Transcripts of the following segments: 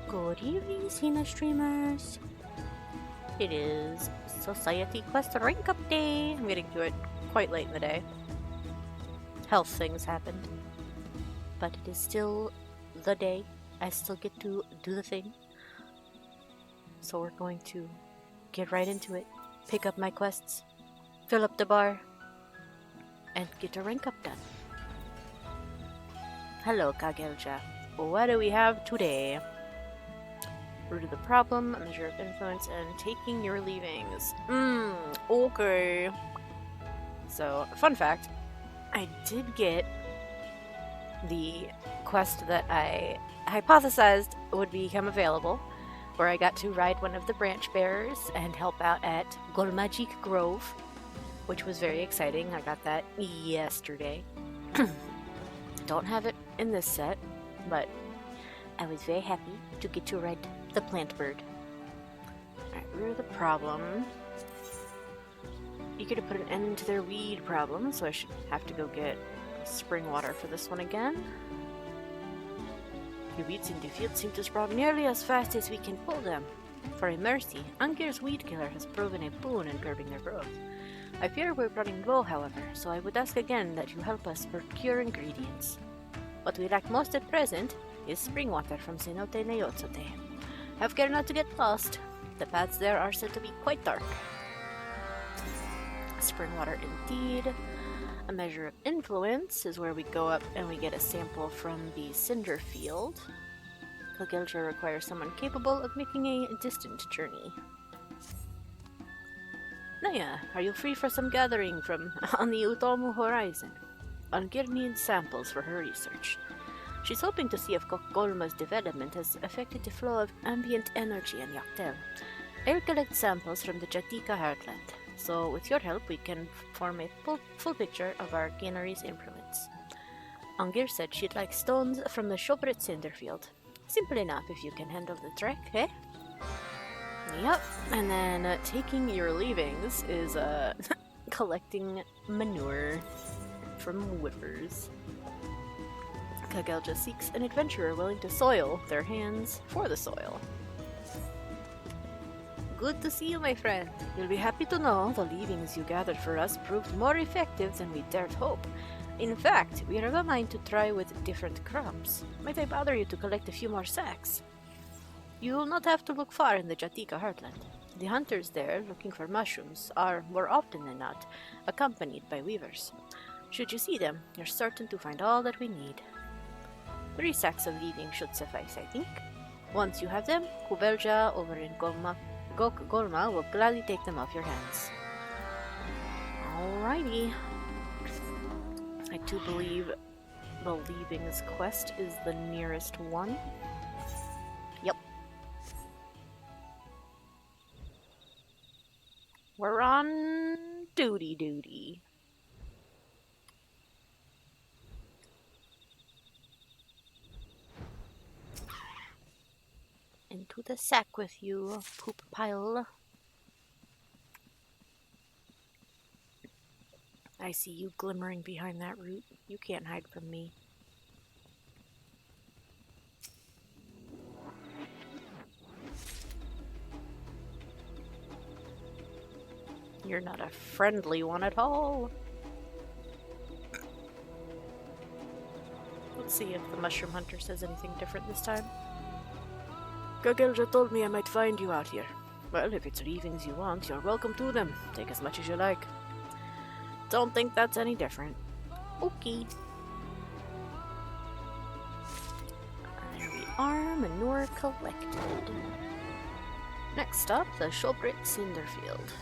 Good evening, Cena streamers. It is Society Quest Rank Up Day. I'm getting to it quite late in the day. Health things happened. But it is still the day. I still get to do the thing. So we're going to get right into it. Pick up my quests. Fill up the bar. And get a rank up done. Hello, Kagelja. What do we have today? Root of the problem, a measure of influence, and taking your leavings. Okay. So, fun fact, I did get the quest that I hypothesized would become available, where I got to ride one of the branch bearers and help out at Golmagic Grove, which was very exciting. I got that yesterday. Don't have it in this set, but I was very happy to get to ride the plant bird. Alright, root of the problem. Eager to put an end to their weed problem, so I should have to go get spring water for this one again. The weeds in the field seem to sprout nearly as fast as we can pull them. For a mercy, Angir's weed killer has proven a boon in curbing their growth. I fear we're running low, however, so I would ask again that you help us procure ingredients. What we lack most at present is spring water from Cenote Neotsote. Have care not to get lost. The paths there are said to be quite dark. Spring water indeed. A measure of influence is where we go up and we get a sample from the cinder field. Kagelja requires someone capable of making a distant journey. Naya, are you free for some gathering from on the Utomu horizon? Angir needs samples for her research. She's hoping to see if Gok Golma's development has affected the flow of ambient energy in Yaktel. I'll collect samples from the Jatika heartland, so with your help we can form a full picture of our gainery's influence. Angir said she'd like stones from the Shobrit Cinderfield. Simple enough if you can handle the trek, eh? Yep, and then taking your leavings is collecting manure from whippers. Kagelja seeks an adventurer willing to soil their hands for the soil. Good to see you, my friend. You'll be happy to know the leavings you gathered for us proved more effective than we dared hope. In fact, we are of a mind to try with different crops. Might I bother you to collect a few more sacks? You will not have to look far in the Jatika heartland. The hunters there, looking for mushrooms, are, more often than not, accompanied by weavers. Should you see them, you're certain to find all that we need. 3 sacks of leaving should suffice, I think. Once you have them, Kubelja over in Gok Golma will gladly take them off your hands. Alrighty. I do believe the leavings quest is the nearest one. Yep. We're on duty. Into the sack with you, poop pile. I see you glimmering behind that root. You can't hide from me. You're not a friendly one at all. Let's see if the mushroom hunter says anything different this time. Kagelja told me I might find you out here. Well, if it's leavings you want, you're welcome to them. Take as much as you like. Don't think that's any different. Okay. There we are, manure collected. Next up, the Shobrit Cinderfield.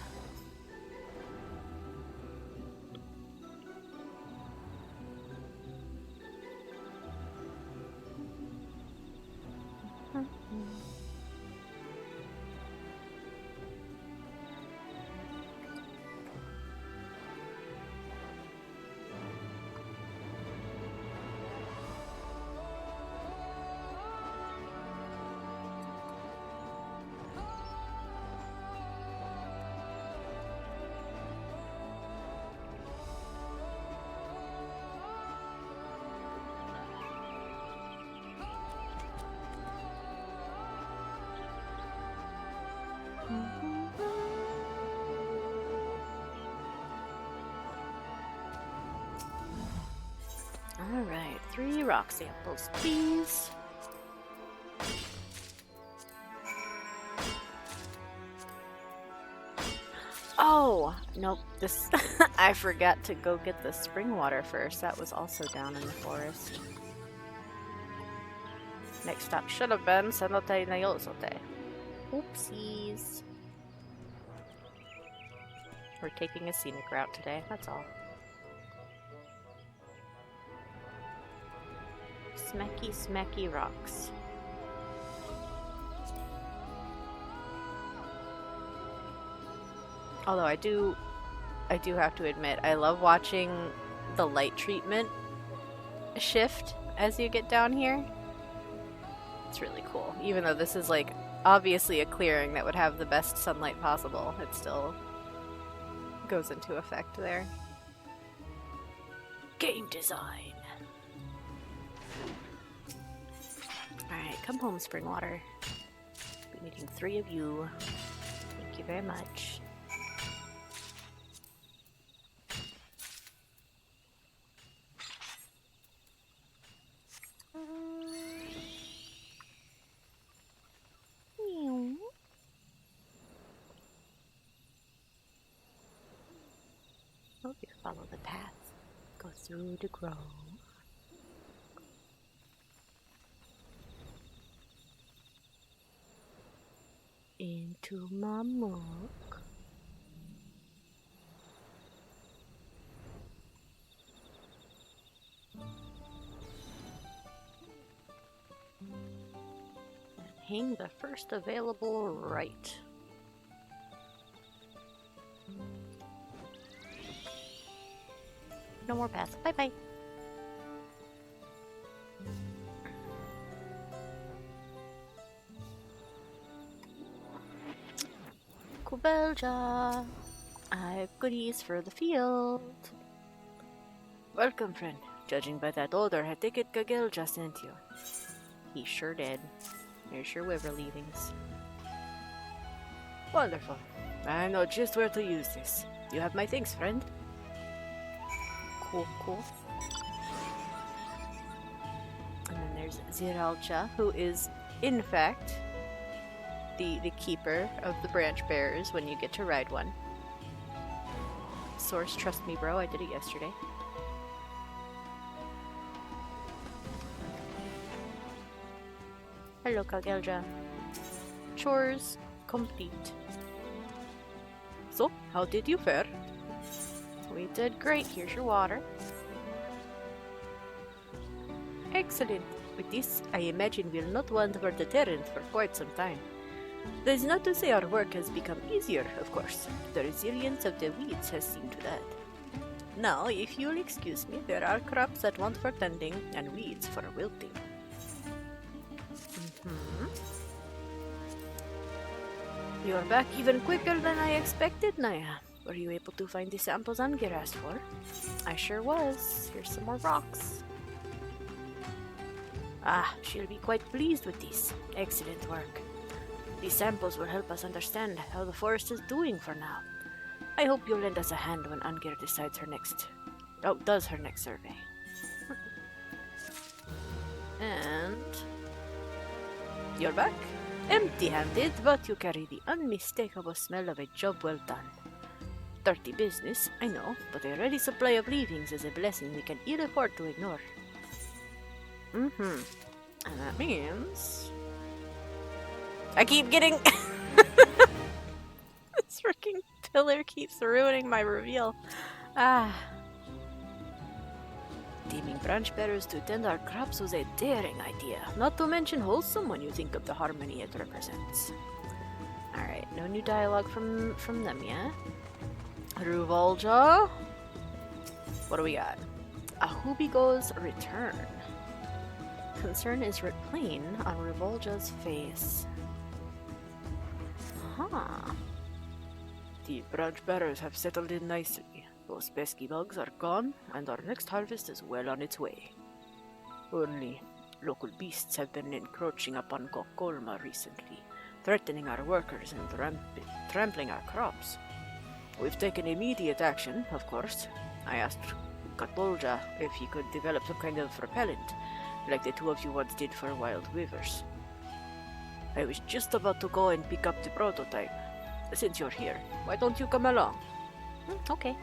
Alright, 3 rock samples, please. Oh, nope, this I forgot to go get the spring water first. That was also down in the forest. Next stop should have been Cenote Nayozote. Oopsies. We're taking a scenic route today, that's all. Smacky, smacky rocks. Although I do have to admit, I love watching the light treatment shift as you get down here. It's really cool. Even though this is like obviously a clearing that would have the best sunlight possible, it still goes into effect there. Game design. Alright, come home, Springwater. Be needing 3 of you. Thank you very much. Hope you follow the path. Go through the grove. Into Mamook. And hang the first available right. No more paths. Bye-bye. Kubelja. I have goodies for the field. Welcome, friend. Judging by that odor, I think it Gagelja sent you. He sure did. Here's your Wiver leavings. Wonderful. I know just where to use this. You have my thanks, friend. Cool, cool. And then there's Ziralcha, who is, in fact, the keeper of the branch bearers when you get to ride one. Source, trust me, bro, I did it yesterday. Hello, Kageldra. Chores complete. So, how did you fare? We did great. Here's your water. Excellent. With this, I imagine we'll not want for deterrent for quite some time. That is not to say our work has become easier, of course. The resilience of the weeds has seen to that. Now, if you'll excuse me, there are crops that want for tending and weeds for wilting. You're back even quicker than I expected, Naya. Were you able to find the samples Angir asked for? I sure was. Here's some more rocks. Ah, she'll be quite pleased with these. Excellent work. These samples will help us understand how the forest is doing for now. I hope you'll lend us a hand when Angir decides does her next survey. And you're back. Empty-handed, but you carry the unmistakable smell of a job well done. Dirty business, I know, but a ready supply of leavings is a blessing we can ill afford to ignore. And that means I keep getting this freaking pillar keeps ruining my reveal. Teaming branch bearers to tend our crops was a daring idea, not to mention wholesome when you think of the harmony it represents. Alright, no new dialogue from them yet. Ruvoll. What do we got? A Hoobigo's return. Concern is writ plain on Ruvoll's face. The branch bearers have settled in nicely. Those pesky bugs are gone, and our next harvest is well on its way. Only, local beasts have been encroaching upon Gok Golma recently, threatening our workers and trampling our crops. We've taken immediate action, of course. I asked Katolja if he could develop some kind of repellent, like the two of you once did for wild weavers. I was just about to go and pick up the prototype. Since you're here, why don't you come along? Okay.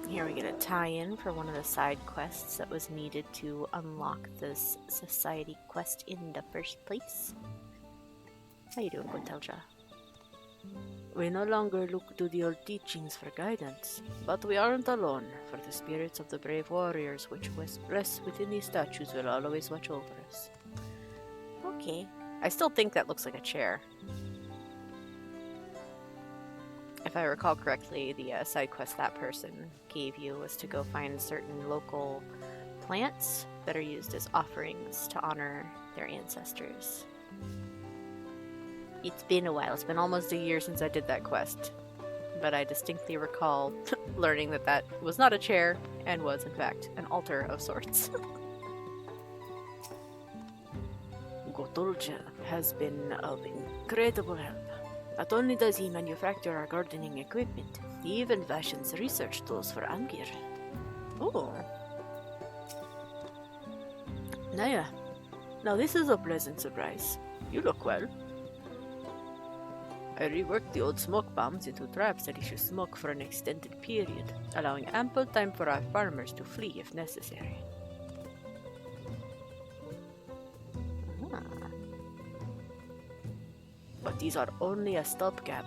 Here we get a tie-in for one of the side quests that was needed to unlock this society quest in the first place. How you doing, Quintelja? We no longer look to the old teachings for guidance, but we aren't alone, for the spirits of the brave warriors which rest within these statues will always watch over us. Okay. I still think that looks like a chair. If I recall correctly, the side quest that person gave you was to go find certain local plants that are used as offerings to honor their ancestors. It's been a while. It's been almost a year since I did that quest. But I distinctly recall learning that that was not a chair and was, in fact, an altar of sorts. Gotolja has been of incredible help. Not only does he manufacture our gardening equipment, he even fashions research tools for Angir. Oh. Naya, now this is a pleasant surprise. You look well. I reworked the old smoke bombs into traps that issue smoke for an extended period, allowing ample time for our farmers to flee if necessary. But these are only a stopgap.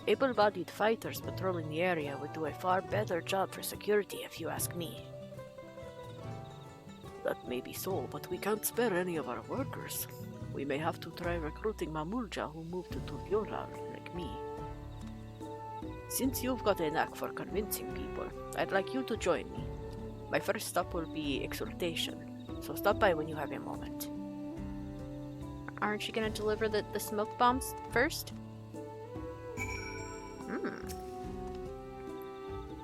Able-bodied fighters patrolling the area would do a far better job for security if you ask me. That may be so, but we can't spare any of our workers. We may have to try recruiting Mamoolja who moved to Tulliyollal, like me. Since you've got a knack for convincing people, I'd like you to join me. My first stop will be Exaltation, so stop by when you have a moment. Aren't you gonna deliver the smoke bombs first?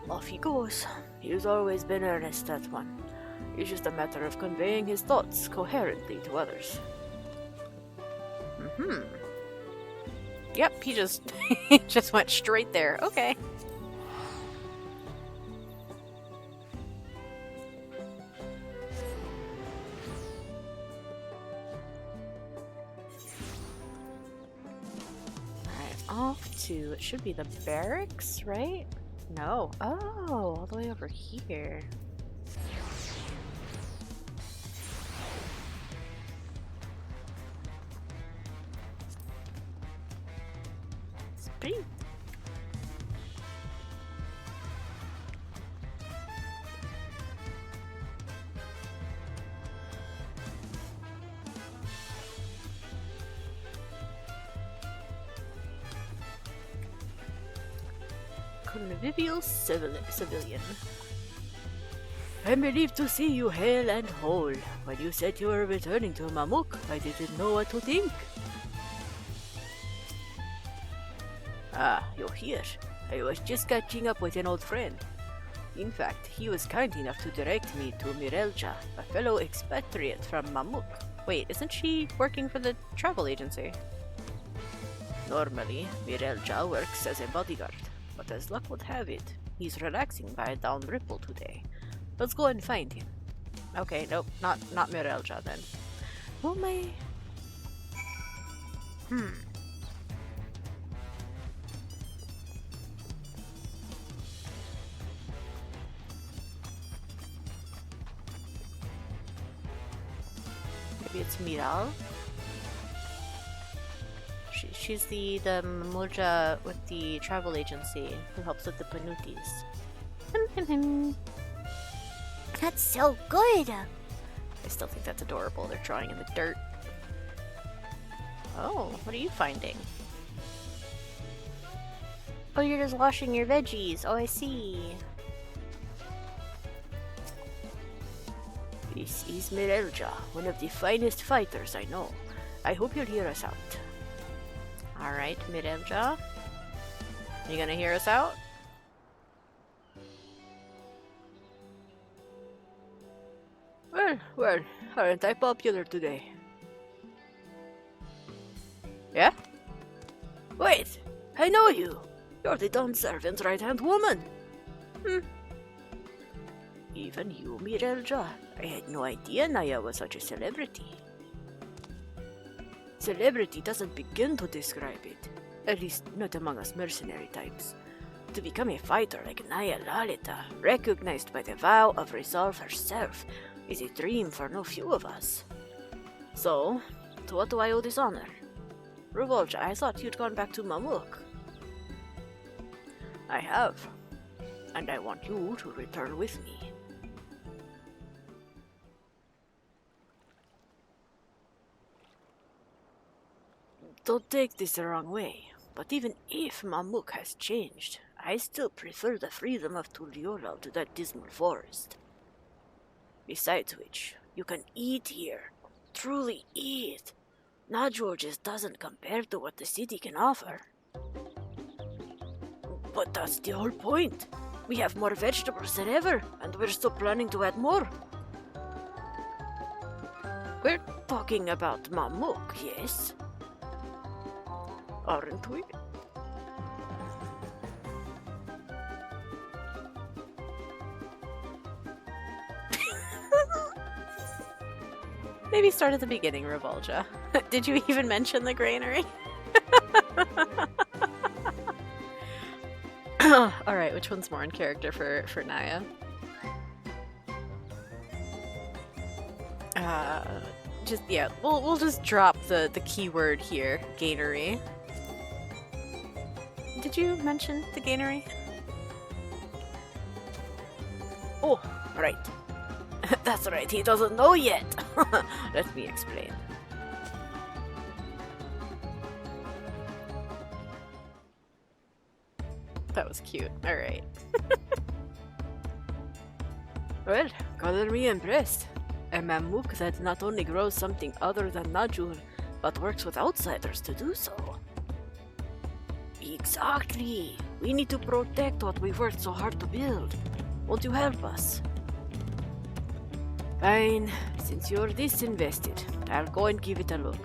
Off he goes. He's always been earnest, that one. It's just a matter of conveying his thoughts coherently to others. Yep, he just just went straight there. Okay. Off to, it should be the barracks, right? No. Oh, all the way over here. It's pretty... Convivial civilian. I'm relieved to see you hale and whole. When you said you were returning to Mamook, I didn't know what to think. Ah, you're here. I was just catching up with an old friend. In fact, he was kind enough to direct me to Mirelja, a fellow expatriate from Mamook. Wait, isn't she working for the travel agency? Normally, Mirelja works as a bodyguard. But as luck would have it, he's relaxing by down Ruvoll today. Let's go and find him. Okay, nope, not Mirelja then. Who am I? Maybe it's Miral? She's the Mamoolja with the travel agency who helps with the Panutis. That's so good! I still think that's adorable. They're drawing in the dirt. Oh, what are you finding? Oh, you're just washing your veggies. Oh, I see. This is Mirelja, one of the finest fighters I know. I hope you'll hear us out. Alright, Mirelja. You gonna hear us out? Well, aren't I popular today? Yeah? Wait, I know you! You're the Dawn Servant's right-hand woman. Even you, Mirelja. I had no idea Naya was such a celebrity. Celebrity doesn't begin to describe it. At least, not among us mercenary types. To become a fighter like Naya Lalita, recognized by the vow of resolve herself, is a dream for no few of us. So, to what do I owe this honor? Ruvoll, I thought you'd gone back to Mamook. I have, and I want you to return with me. Don't take this the wrong way, but even if Mamook has changed, I still prefer the freedom of Tulliyollal to that dismal forest. Besides which, you can eat here. Truly eat. Najul just doesn't compare to what the city can offer. But that's the whole point. We have more vegetables than ever, and we're still planning to add more. We're talking about Mamook, yes? Aren't we? Maybe start at the beginning, Ruvoll. Did you even mention the granary? Alright, which one's more in character for Naya? We'll just drop the keyword here, gainery. Did you mention the gainery? Oh, right. That's right, he doesn't know yet. Let me explain. That was cute. Alright. Well, color me impressed. A Mamook that not only grows something other than Najul, but works with outsiders to do so. Exactly. We need to protect what we worked so hard to build. Won't you help us? Fine. Since you're this invested, I'll go and give it a look.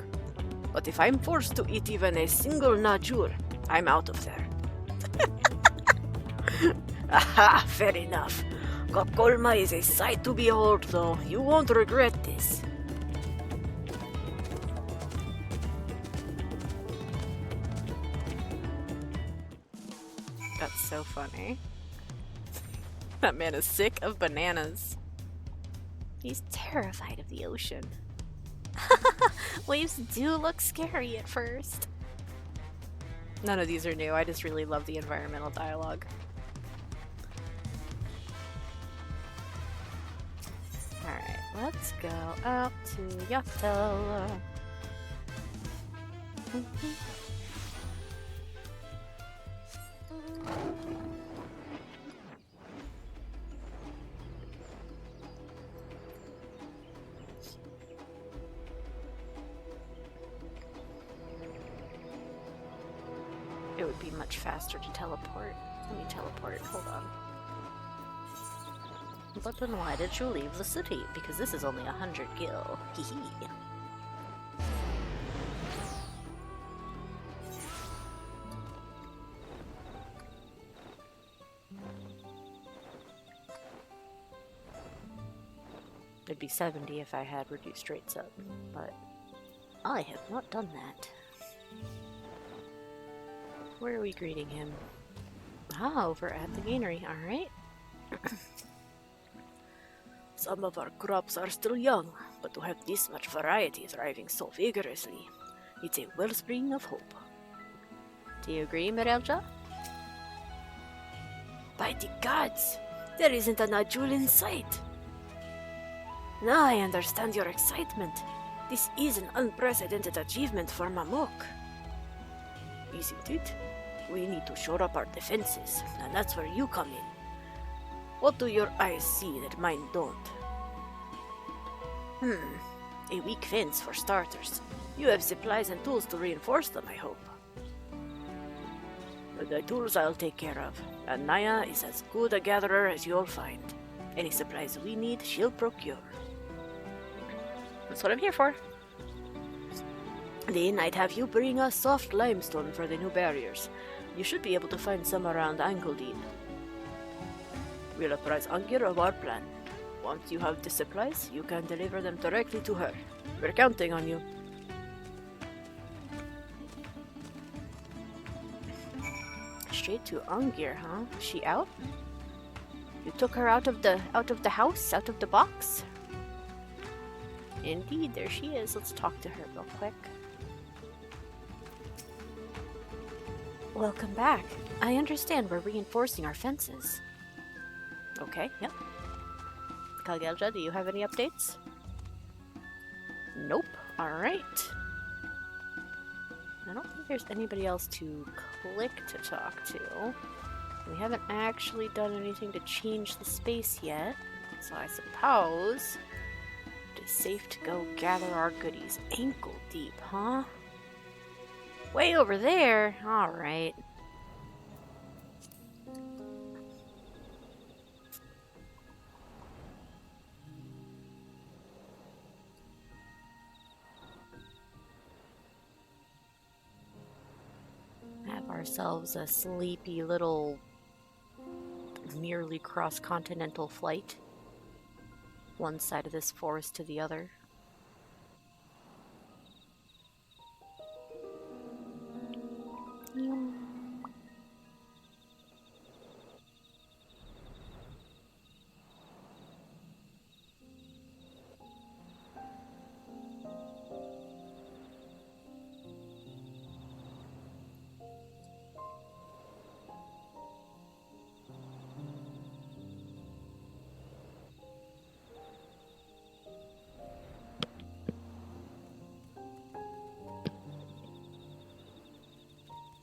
But if I'm forced to eat even a single Najul, I'm out of there. Aha, fair enough. Gok Golma is a sight to behold, though. You won't regret this. That's so funny. That man is sick of bananas. He's terrified of the ocean. Waves do look scary at first. None of these are new, I just really love the environmental dialogue. Alright, let's go out to Yatel. It would be much faster to teleport. Let me teleport, hold on. But then why did you leave the city? Because this is only 100 gil. Hehe. It'd be 70 if I had reduced rates up, but I have not done that. Where are we greeting him? Ah, over at the gainery, alright. Some of our crops are still young, but to have this much variety thriving so vigorously, it's a wellspring of hope. Do you agree, Mirelja? By the gods! There isn't a Najul in sight! Now I understand your excitement. This is an unprecedented achievement for Mamook. Isn't it? We need to shore up our defenses, and that's where you come in. What do your eyes see that mine don't? A weak fence for starters. You have supplies and tools to reinforce them, I hope. The tools I'll take care of, and Naya is as good a gatherer as you'll find. Any supplies we need, she'll procure. That's what I'm here for. Then I'd have you bring us soft limestone for the new barriers. You should be able to find some around ankle deep. We'll apprise Angir of our plan. Once you have the supplies, you can deliver them directly to her. We're counting on you. Straight to Angir, huh? She out? You took her out of the house, out of the box? Indeed, there she is. Let's talk to her real quick. Welcome back. I understand we're reinforcing our fences. Okay, yep. Kalgelja, do you have any updates? Nope. Alright. I don't think there's anybody else to click to talk to. We haven't actually done anything to change the space yet, so I suppose it is safe to go gather our goodies. Ankle deep, huh? Way over there? Alright. Have ourselves a sleepy little nearly cross-continental flight. One side of this forest to the other.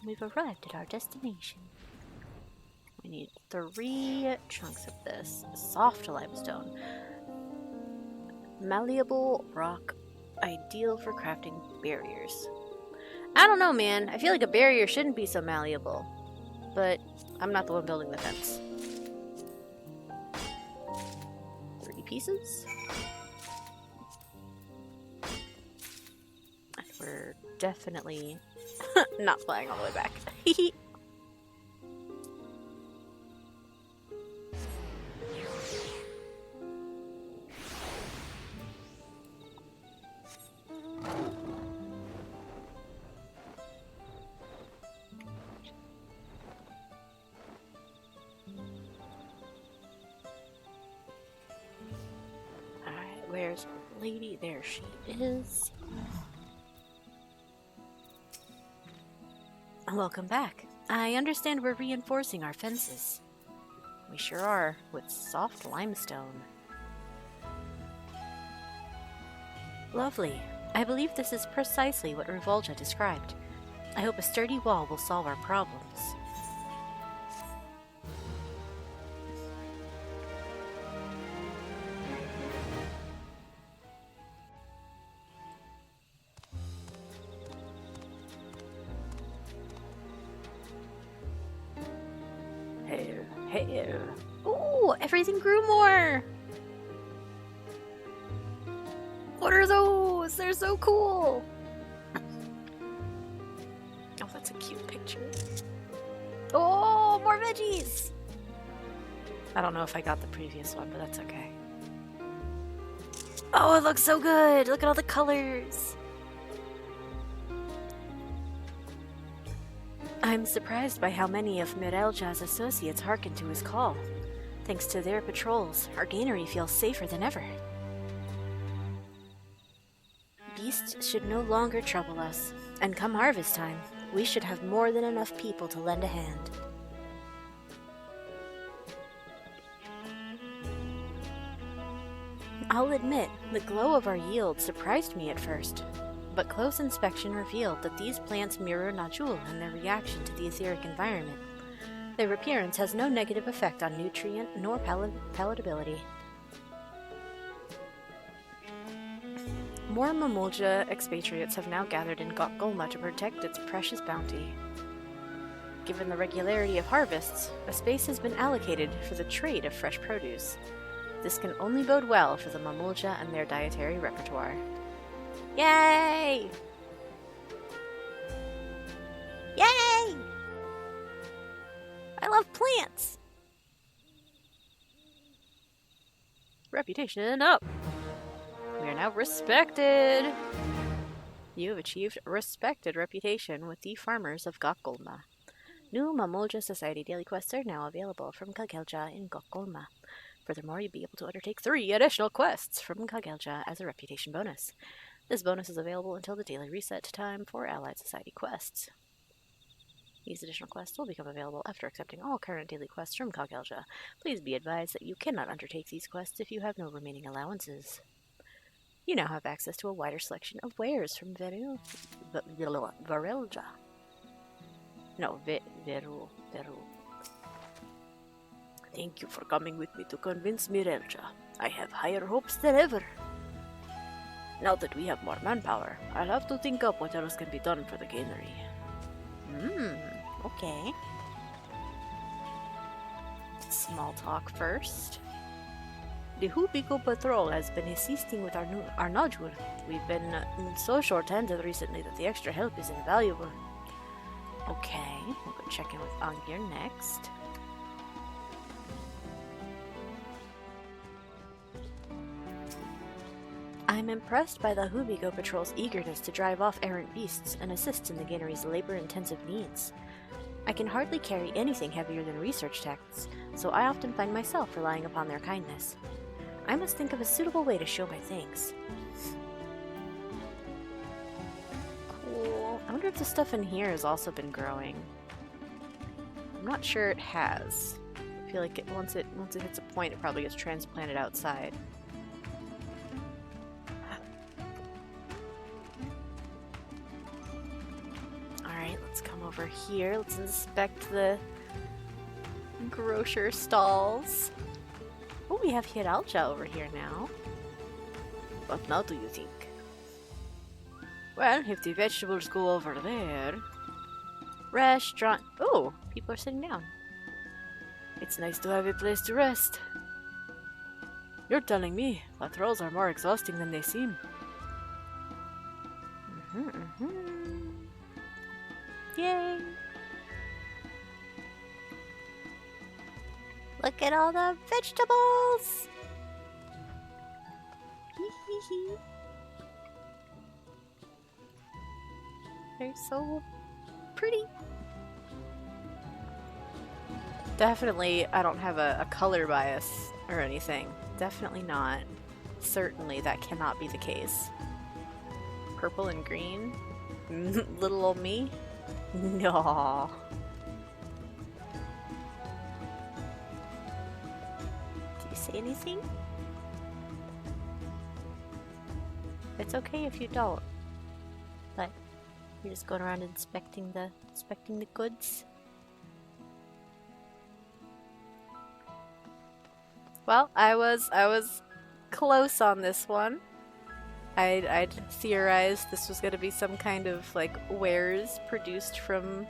We've arrived at our destination. We need 3 chunks of this. Soft limestone. Malleable rock. Ideal for crafting barriers. I don't know, man. I feel like a barrier shouldn't be so malleable. But I'm not the one building the fence. 30 pieces? We're definitely not flying all the way back. Alright, where's our lady? There she is. Welcome back. I understand we're reinforcing our fences. We sure are, with soft limestone. Lovely. I believe this is precisely what Ruvoll described. I hope a sturdy wall will solve our problems. Hey. Ooh, everything grew more! What are those? They're so cool! Oh, that's a cute picture. Oh, more veggies! I don't know if I got the previous one, but that's okay. Oh, it looks so good! Look at all the colors! I'm surprised by how many of Mirelja's associates hearken to his call. Thanks to their patrols, our gainery feels safer than ever. Beasts should no longer trouble us, and come harvest time, we should have more than enough people to lend a hand. I'll admit, the glow of our yield surprised me at first. But close inspection revealed that these plants mirror Najul in their reaction to the etheric environment. Their appearance has no negative effect on nutrient nor palatability. More Mamool expatriates have now gathered in Gok Golma to protect its precious bounty. Given the regularity of harvests, a space has been allocated for the trade of fresh produce. This can only bode well for the Mamool and their dietary repertoire. Yay! I love plants! Reputation up! We are now respected! You have achieved respected reputation with the farmers of Gok Golma. New Mamool Society daily quests are now available from Kagelja in Gok Golma. Furthermore, you'll be able to undertake 3 additional quests from Kagelja as a reputation bonus. This bonus is available until the daily reset time for Allied Society quests. These additional quests will become available after accepting all current daily quests from Kagelja. Please be advised that you cannot undertake these quests if you have no remaining allowances. You now have access to a wider selection of wares from Verilja. No, Veru. Thank you for coming with me to convince Mirelja. I have higher hopes than ever. Now that we have more manpower, I'll have to think up what else can be done for the gainery. Okay. Small talk first. The Hoobigo patrol has been assisting with our nodule. We've been so short-handed recently that the extra help is invaluable. Okay, we'll go check in with Angir next. I'm impressed by the Hoobigo patrol's eagerness to drive off errant beasts and assist in the gainery's labor-intensive needs. I can hardly carry anything heavier than research texts, so I often find myself relying upon their kindness. I must think of a suitable way to show my thanks. Cool. I wonder if the stuff in here has also been growing. I'm not sure it has. I feel like once it hits a point, it probably gets transplanted outside. Alright, let's come over here. Let's inspect the grocer stalls. Oh, we have Hiralja over here now. What now do you think? Well, if the vegetables go over there... Restaurant... Oh, people are sitting down. It's nice to have a place to rest. You're telling me patrols are more exhausting than they seem. Yay! Look at all the vegetables! They're so pretty. Definitely, I don't have a color bias or anything. Definitely not. Certainly, that cannot be the case. Purple and green? Little old me? No. Say anything? It's okay if you don't, but you're just going around inspecting the goods. Well, I was close on this one. I'd theorized this was going to be some kind of like wares produced from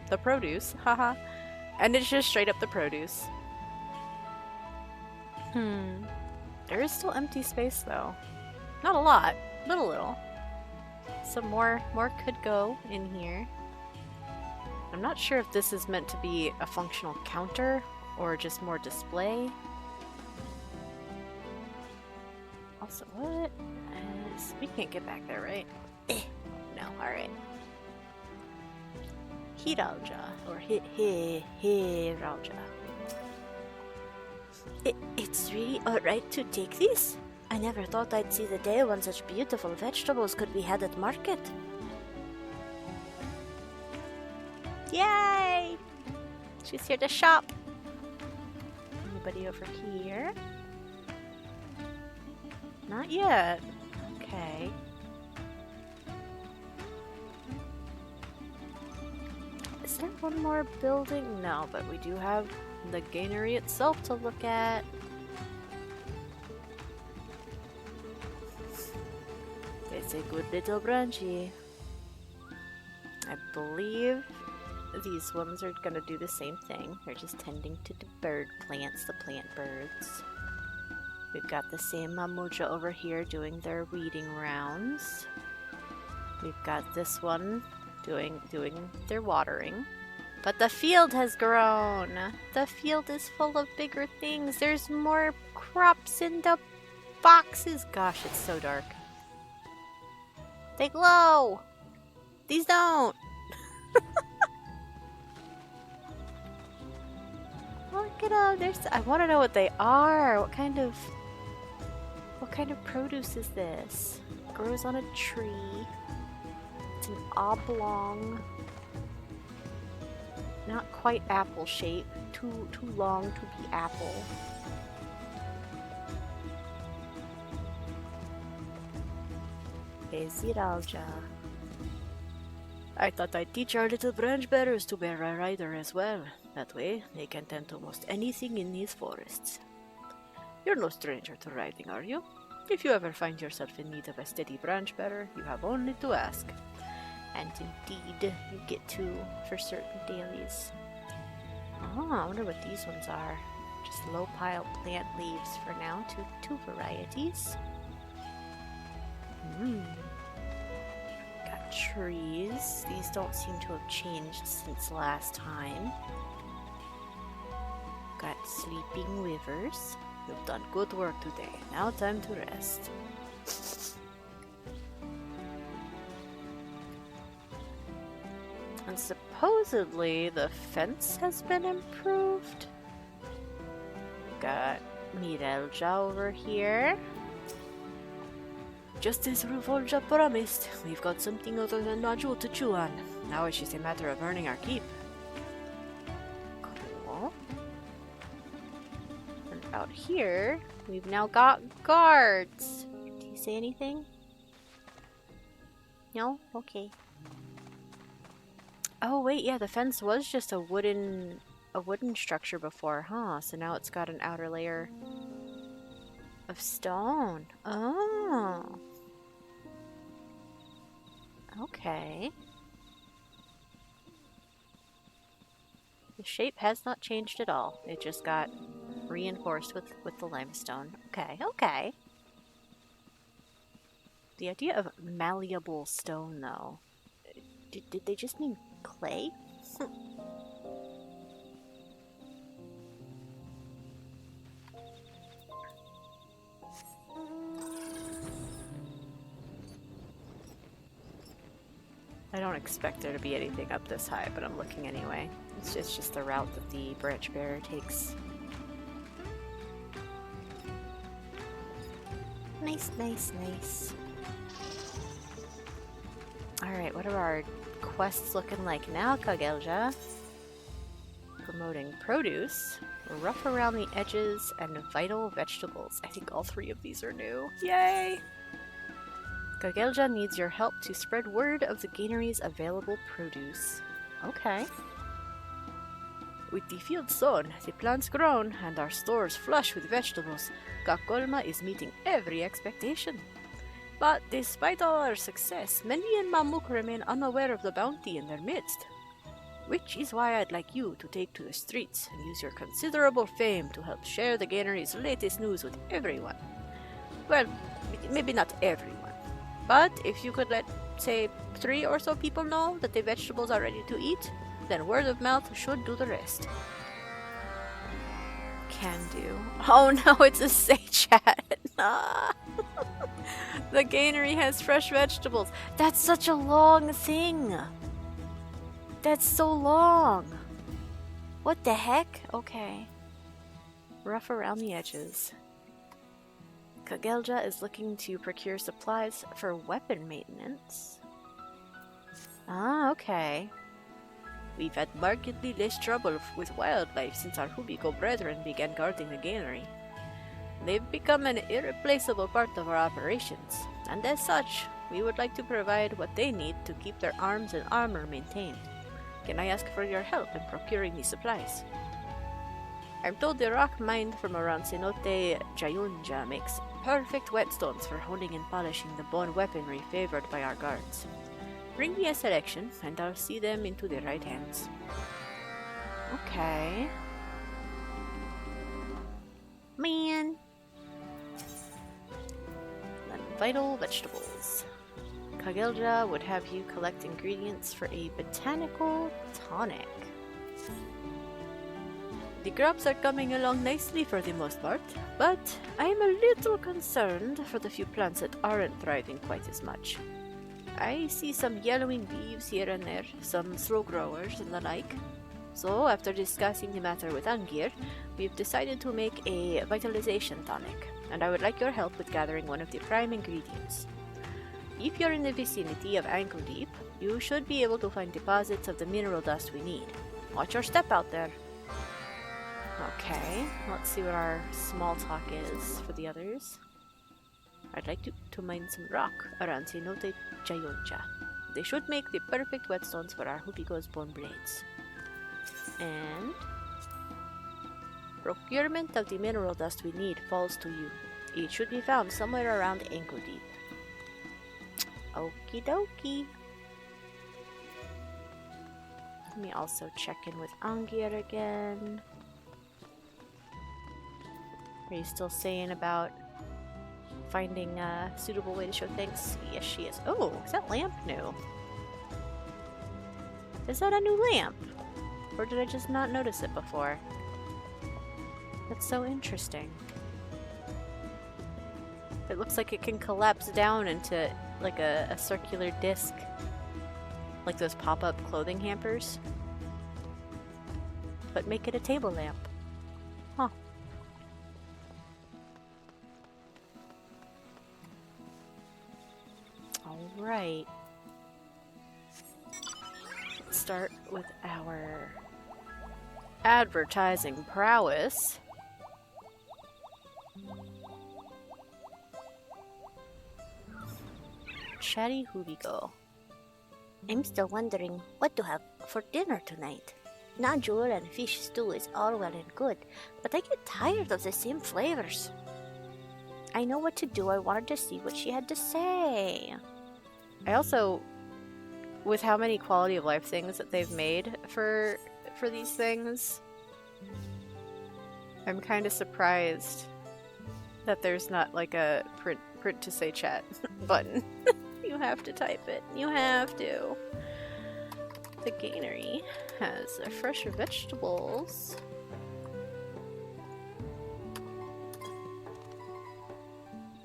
the produce, haha, and it's just straight up the produce. There is still empty space though. Not a lot, but a little. Some more could go in here. I'm not sure if this is meant to be a functional counter or just more display. Also, what? We can't get back there, right? No, alright. Hiralja, or Hiralja. It's really alright to take these? I never thought I'd see the day when such beautiful vegetables could be had at market. Yay! She's here to shop. Anybody over here? Not yet. Okay. Is there one more building? No, but we do have the gainery itself to look at. It's a good little branchy. I believe these ones are gonna do the same thing. They're just tending to the bird plants, the plant birds. We've got the same Mamool over here doing their weeding rounds. We've got this one doing their watering. But the field has grown. The field is full of bigger things. There's more crops in the boxes. Gosh, it's so dark. They glow. These don't. Look at them. I want to know what they are. What kind of produce is this? It grows on a tree. It's an oblong. Not quite apple shape. Too long to be apple. Beziralja. I thought I'd teach our little branch bearers to bear a rider as well. That way, they can tend to almost anything in these forests. You're no stranger to riding, are you? If you ever find yourself in need of a steady branch bearer, you have only to ask. And indeed, you get to for certain dailies. Oh, I wonder what these ones are. Just low-piled plant leaves for now. Two varieties. Got trees. These don't seem to have changed since last time. Got sleeping rivers. You've done good work today. Now time to rest. And supposedly the fence has been improved. Got Mirelja over here. Just as Ruvoll promised, we've got something other than Najul to chew on. Now it's just a matter of earning our keep. Cool. And out here, we've now got guards. Do you say anything? No? Okay. Oh wait, yeah, the fence was just a wooden structure before, huh? So now it's got an outer layer of stone. Oh. Okay. The shape has not changed at all. It just got reinforced with the limestone. Okay, okay. The idea of malleable stone, though. Did they just mean clay? I don't expect there to be anything up this high, but I'm looking anyway. It's just the route that the branch bearer takes. Nice, nice, nice. Alright, what are our quests looking like now, Kagelja? Promoting produce, rough around the edges, and vital vegetables. I think all three of these are new. Yay! Kagelja needs your help to spread word of the gainery's available produce. Okay. With the field sown, the plants grown, and our stores flush with vegetables, Gok Golma is meeting every expectation. But despite all our success, many in Mamook remain unaware of the bounty in their midst. Which is why I'd like you to take to the streets and use your considerable fame to help share the gainery's latest news with everyone. Well, maybe not everyone. But if you could let, say, 3 or so people know that the vegetables are ready to eat, then word of mouth should do the rest. Can do. Oh no, it's a say chat. The gainery has fresh vegetables. That's such a long thing. That's so long. What the heck? Okay. Rough around the edges. Kagelja is looking to procure supplies for weapon maintenance. Ah, okay. We've had markedly less trouble with wildlife since our Hoobigo brethren began guarding the gainery. They've become an irreplaceable part of our operations, and as such, we would like to provide what they need to keep their arms and armor maintained. Can I ask for your help in procuring these supplies? I'm told the rock mined from around Cenote Jayunja makes perfect whetstones for honing and polishing the bone weaponry favored by our guards. Bring me a selection, and I'll see them into the right hands. Okay. Man. Then vital vegetables. Kagelja would have you collect ingredients for a botanical tonic. The crops are coming along nicely for the most part, but I am a little concerned for the few plants that aren't thriving quite as much. I see some yellowing leaves here and there, some slow growers and the like. So, after discussing the matter with Angir, we've decided to make a vitalization tonic, and I would like your help with gathering one of the prime ingredients. If you're in the vicinity of Ankle Deep, you should be able to find deposits of the mineral dust we need. Watch your step out there. Okay, let's see what our small talk is for the others. I'd like to mine some rock around Cenote Jayoncha. They should make the perfect whetstones for our Hoobigo's bone blades. And procurement of the mineral dust we need falls to you. It should be found somewhere around Ankle Deep. Okie dokie. Let me also check in with Angir again. Are you still saying about finding a suitable way to show thanks? Yes, she is. Oh, is that lamp new? Is that a new lamp? Or did I just not notice it before? That's so interesting. It looks like it can collapse down into like a circular disc. Like those pop-up clothing hampers. But make it a table lamp. Huh. Alright. Let's start with our advertising prowess. Chatty Hoobigo. I'm still wondering what to have for dinner tonight. Nodule and fish stew is all well and good, but I get tired of the same flavors. I know what to do. I wanted to see what she had to say. I also, with how many quality of life things that they've made for these things, I'm kind of surprised that there's not like a print to say chat button. You have to type it. You have to. The gainery has fresh vegetables.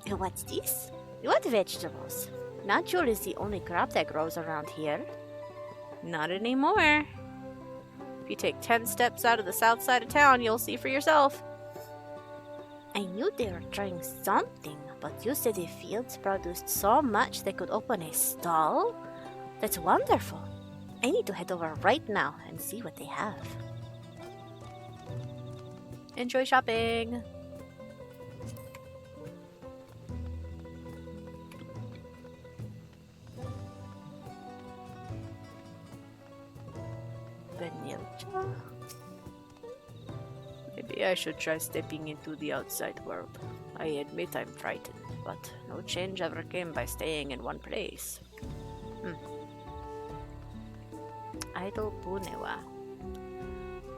What's this? What vegetables? Nodule is the only crop that grows around here. Not anymore. If you take 10 steps out of the south side of town, you'll see for yourself. I knew they were trying something, but you said the fields produced so much they could open a stall? That's wonderful. I need to head over right now and see what they have. Enjoy shopping! Vanilla? Maybe I should try stepping into the outside world. I admit I'm frightened, but no change ever came by staying in one place. Idle Punewa.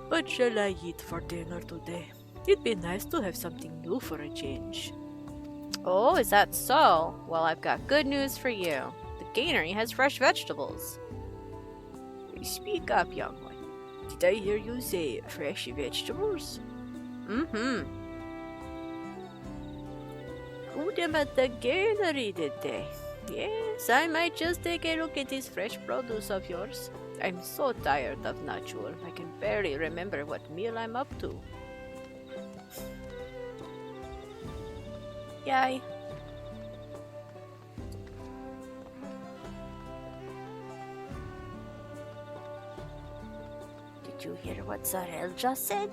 What shall I eat for dinner today? It'd be nice to have something new for a change. Oh, is that so? Well, I've got good news for you. The gainery has fresh vegetables. Speak up, young one. Did I hear you say fresh vegetables? Mm-hmm. Put them at the gainery, did they? Yes, I might just take a look at this fresh produce of yours. I'm so tired of Nodule, I can barely remember what meal I'm up to. Yay. Did you hear what Zarel just said?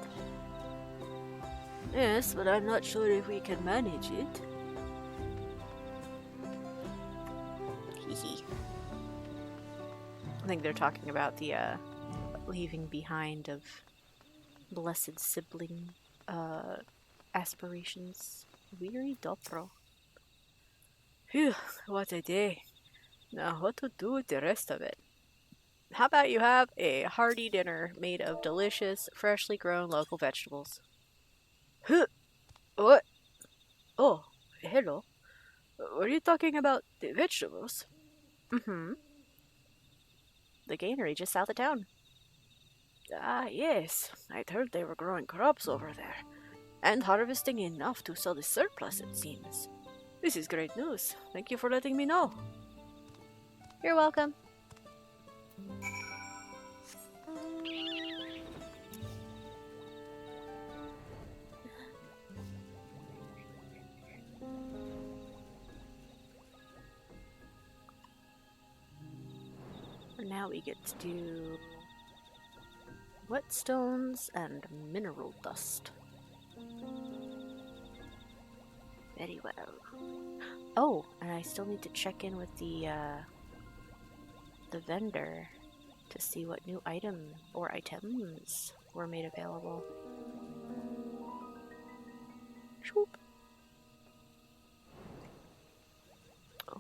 Yes, but I'm not sure if we can manage it. Hehe. I think they're talking about the leaving behind of blessed sibling aspirations. Weary Dopro. Phew, what a day. Now what to do with the rest of it? How about you have a hearty dinner made of delicious, freshly grown local vegetables? Huh? What? Oh, hello. Were you talking about the vegetables? Mm-hmm. The gainery just south of town. Ah, yes. I'd heard they were growing crops over there, and harvesting enough to sell the surplus, it seems. This is great news. Thank you for letting me know. You're welcome. Now we get to do whetstones and mineral dust. Very well. Oh, and I still need to check in with the vendor to see what new items were made available. Shoop.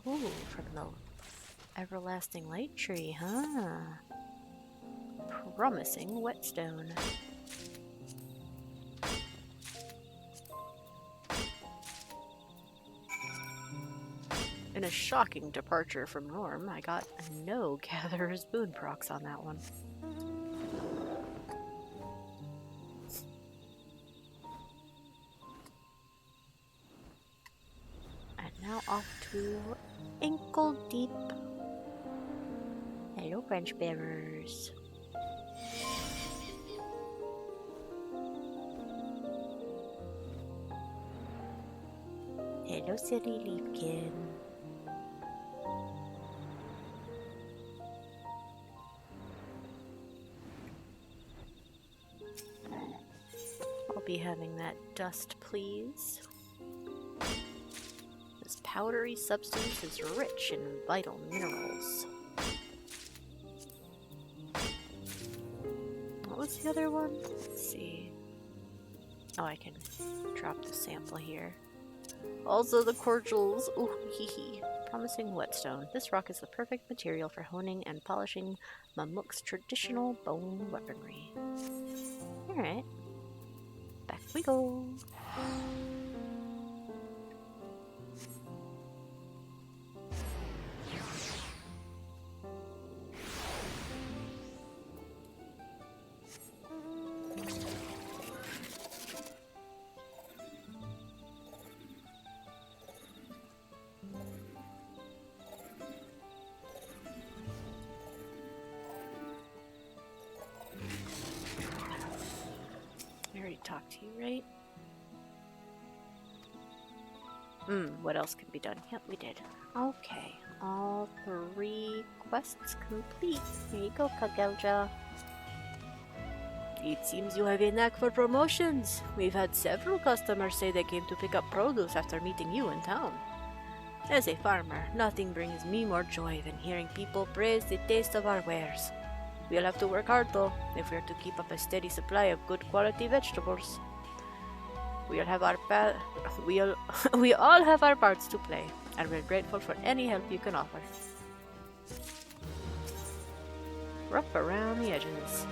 Oh, from the everlasting light tree, huh? Promising whetstone. In a shocking departure from norm, I got no Gatherer's Boon procs on that one. And now off to Ankle Deep. Hello, Branchbearers. Hello, City Leafkin. I'll be having that dust, please. This powdery substance is rich in vital minerals. What was the other one? Let's see. Oh, I can drop the sample here. Also the cordials. Ooh, hee hee. Promising whetstone. This rock is the perfect material for honing and polishing Mamook's traditional bone weaponry. Alright. Back we go. Talk to you, right? What else can be done? Yep, we did. Okay, all 3 quests complete. Here you go, Kagelja. It seems you have a knack for promotions. We've had several customers say they came to pick up produce after meeting you in town. As a farmer, nothing brings me more joy than hearing people praise the taste of our wares. We'll have to work hard though, if we're to keep up a steady supply of good quality vegetables. We all have our parts to play, and we're grateful for any help you can offer. Rough around the edges.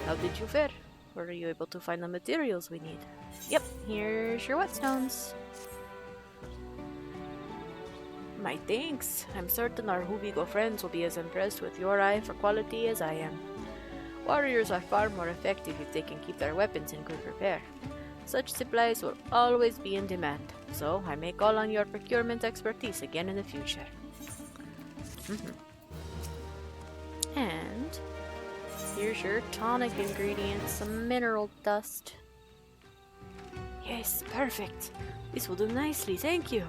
How did you fare? Were you able to find the materials we need? Yep, here's your whetstones. My thanks. I'm certain our Hoobigo friends will be as impressed with your eye for quality as I am. Warriors are far more effective if they can keep their weapons in good repair. Such supplies will always be in demand, so I may call on your procurement expertise again in the future. And here's your tonic ingredients, some mineral dust. Yes, perfect. This will do nicely, thank you.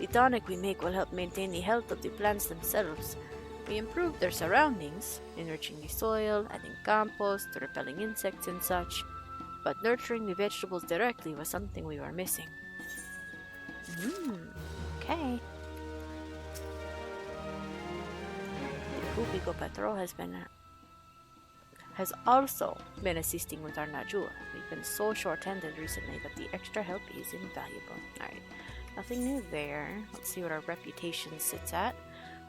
The tonic we make will help maintain the health of the plants themselves. We improve their surroundings, enriching the soil, adding compost, repelling insects and such, but nurturing the vegetables directly was something we were missing. Okay. The Hoobigo Patrol has also been assisting with our Najua. We've been so short-handed recently that the extra help is invaluable. Alright. Nothing new there. Let's see what our reputation sits at.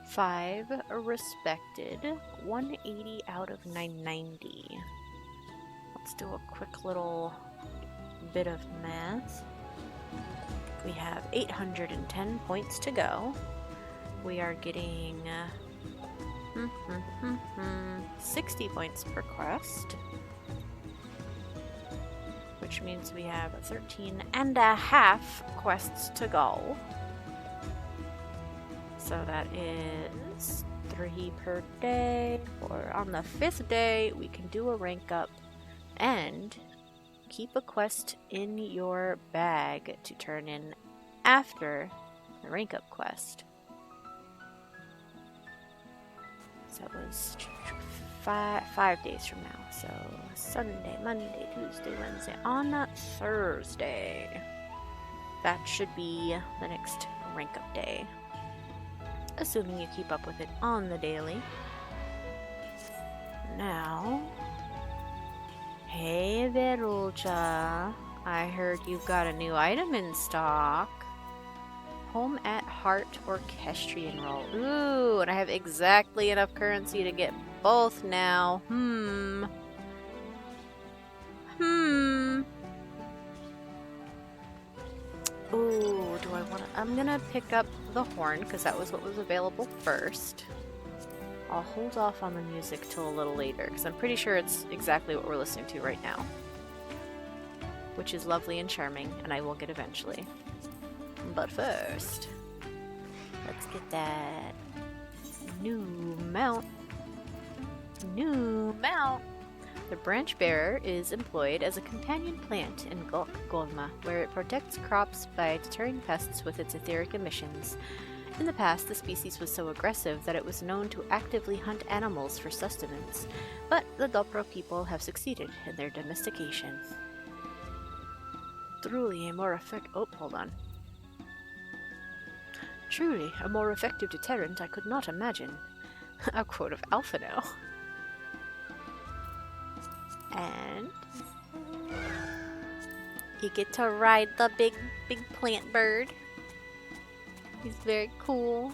5 respected. 180 out of 990. Let's do a quick little bit of math. We have 810 points to go. We are getting... 60 points per quest. Which means we have 13 and a half quests to go. So that is 3 per day. Or on the 5th day, we can do a rank up and keep a quest in your bag to turn in after the rank up quest. So it was 5 days from now. So Sunday, Monday, Tuesday, Wednesday, on Thursday. That should be the next rank up day. Assuming you keep up with it on the daily. Now, hey Verulcha, I heard you've got a new item in stock. Home at Heart Orchestrion roll. Ooh, and I have exactly enough currency to get both now. Ooh, do I want to... I'm gonna pick up the horn, because that was what was available first. I'll hold off on the music till a little later, because I'm pretty sure it's exactly what we're listening to right now. Which is lovely and charming, and I will get eventually. But first, let's get that new mount. The Branchbearer is employed as a companion plant in Gok Golma, where it protects crops by deterring pests with its etheric emissions. In the past, the species was so aggressive that it was known to actively hunt animals for sustenance, but the Dobro people have succeeded in their domestication. Truly a more effective deterrent I could not imagine. A quote of Alpha now. And you get to ride the big plant bird. He's very cool.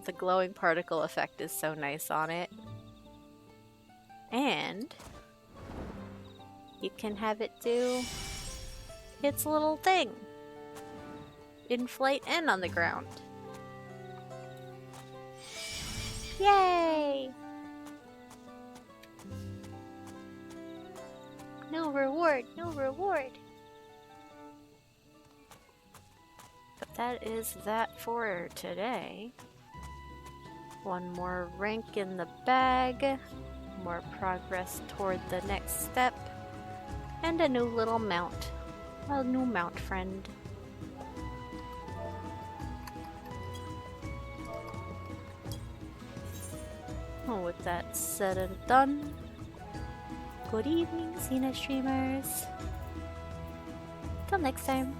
The glowing particle effect is so nice on it. And you can have it do its little thing. In flight and on the ground. Yay! No reward, no reward. But that is that for today. One more rank in the bag. More progress toward the next step. And a new little mount. A new mount friend. Well, with that said and done, good evening, Xena streamers. Till next time.